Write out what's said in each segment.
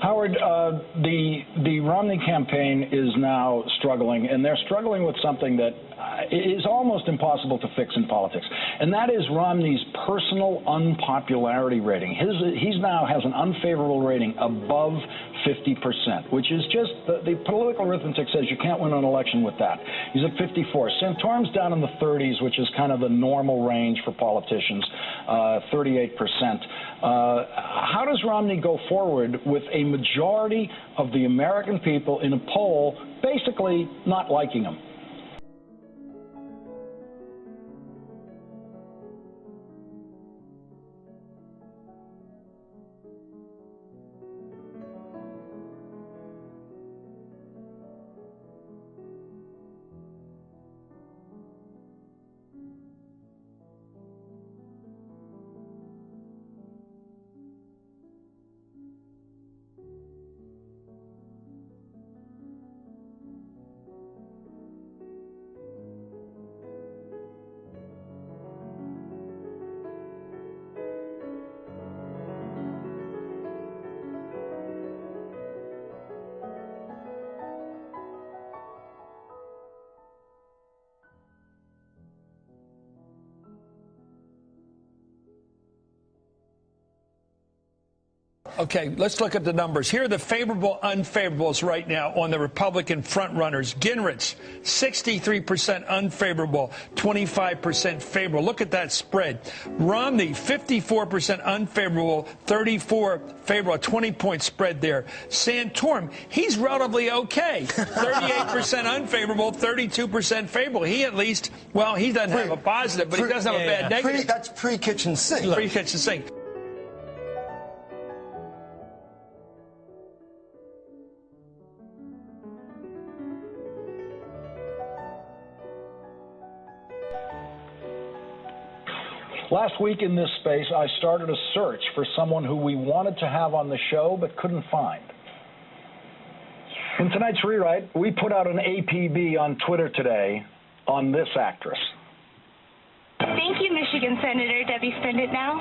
Howard, the Romney campaign is now struggling, and they're struggling with something that is almost impossible to fix in politics, and that is Romney's personal unpopularity rating. He now has an unfavorable rating above 50%, which is just the political arithmetic says you can't win an election with that. He's at 54. Santorum's down in the 30s, which is kind of the normal range for politicians, 38%. How does Romney go forward with a majority of the American people in a poll basically not liking him? Okay, let's look at the numbers. Here are the favorable unfavorables right now on the Republican frontrunners. Gingrich, 63% unfavorable, 25% favorable. Look at that spread. Romney, 54% unfavorable, 34 favorable, a 20-point spread there. Santorum, he's relatively okay. 38% unfavorable, 32% favorable. He at least, well, he doesn't have a positive, but he doesn't have a bad negative. That's pre-kitchen sink. Pre-kitchen sink. Last week in this space, I started a search for someone who we wanted to have on the show but couldn't find. In tonight's rewrite, we put out an APB on Twitter today on this actress. Thank you, Michigan Senator Debbie Spend It Now.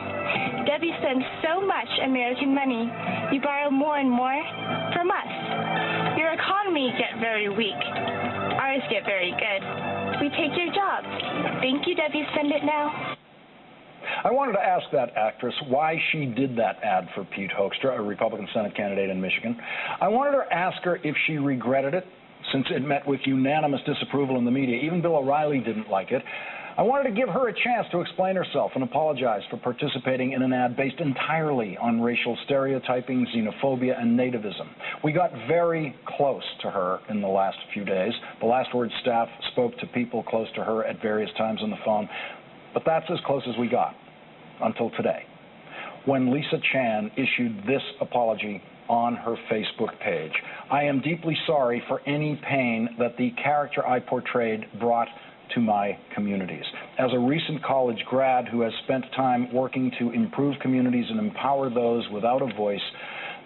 Debbie spends so much American money. You borrow more and more from us. Your economy gets very weak. Ours get very good. We take your jobs. Thank you, Debbie Spend It Now. I wanted to ask that actress why she did that ad for Pete Hoekstra, a Republican Senate candidate in Michigan. I wanted to ask her if she regretted it, since it met with unanimous disapproval in the media. Even Bill O'Reilly didn't like it. I wanted to give her a chance to explain herself and apologize for participating in an ad based entirely on racial stereotyping, xenophobia, and nativism. We got very close to her in the last few days. The Last Word staff spoke to people close to her at various times on the phone, but that's as close as we got until today, when Lisa Chan issued this apology on her Facebook page. I am deeply sorry for any pain that the character I portrayed brought to my communities. As a recent college grad who has spent time working to improve communities and empower those without a voice,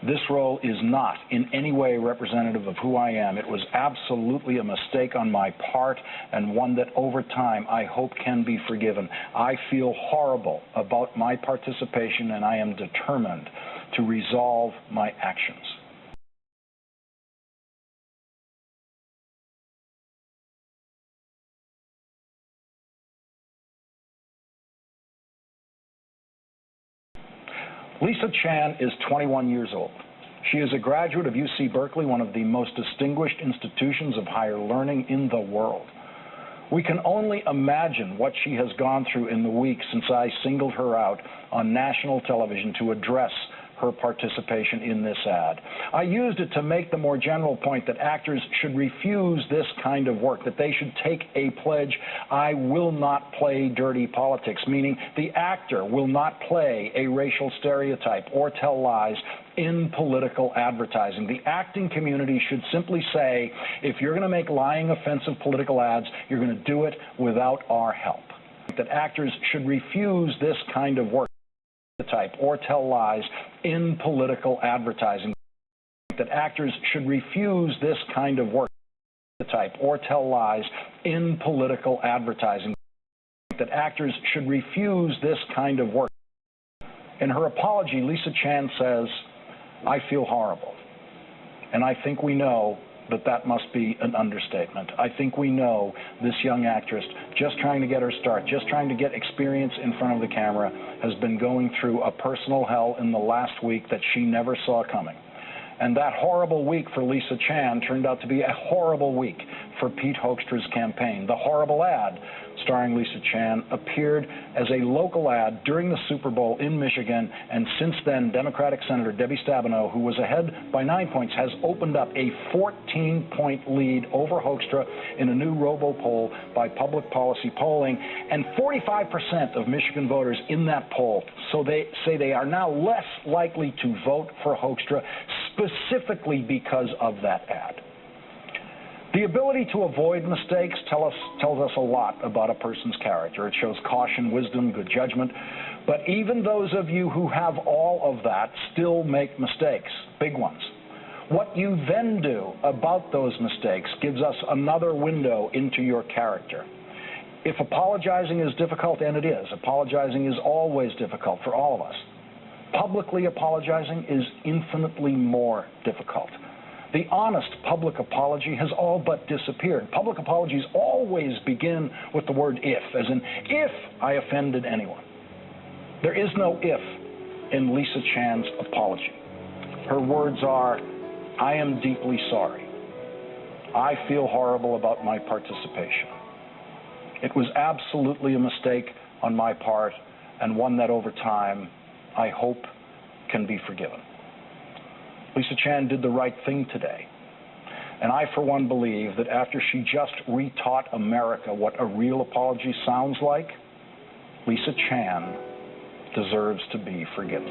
this role is not in any way representative of who I am. It was absolutely a mistake on my part, and one that over time I hope can be forgiven. I feel horrible about my participation, and I am determined to resolve my actions. Lisa Chan is 21 years old. She is a graduate of UC Berkeley, one of the most distinguished institutions of higher learning in the world. We can only imagine what she has gone through in the weeks since I singled her out on national television to address her participation in this ad. I used it to make the more general point that actors should refuse this kind of work, that they should take a pledge, I will not play dirty politics, meaning the actor will not play a racial stereotype or tell lies in political advertising. The acting community should simply say, if you're going to make lying, offensive political ads, you're going to do it without our help. That actors should refuse this kind of work or tell lies in political advertising. That actors should refuse this kind of work or tell lies in political advertising. That actors should refuse this kind of work. In her apology, Lisa Chan says, I feel horrible. And I think we know that that must be an understatement. I think we know this young actress, just trying to get her start, just trying to get experience in front of the camera, has been going through a personal hell in the last week that she never saw coming. And that horrible week for Lisa Chan turned out to be a horrible week for Pete Hoekstra's campaign. The horrible ad starring Lisa Chan appeared as a local ad during the Super Bowl in Michigan, and since then, Democratic Senator Debbie Stabenow, who was ahead by 9 points, has opened up a 14-point lead over Hoekstra in a new robo poll by Public Policy Polling, and 45% of Michigan voters in that poll, so they say they are now less likely to vote for Hoekstra specifically because of that ad. The ability to avoid mistakes tells us a lot about a person's character. It shows caution, wisdom, good judgment. But even those of you who have all of that still make mistakes, big ones. What you then do about those mistakes gives us another window into your character. If apologizing is difficult, and it is, apologizing is always difficult for all of us, publicly apologizing is infinitely more difficult. The honest public apology has all but disappeared. Public apologies always begin with the word if, as in, if I offended anyone. There is no if in Lisa Chan's apology. Her words are, I am deeply sorry. I feel horrible about my participation. It was absolutely a mistake on my part, and one that over time, I hope, can be forgiven. Lisa Chan did the right thing today. And I, for one, believe that after she just retaught America what a real apology sounds like, Lisa Chan deserves to be forgiven.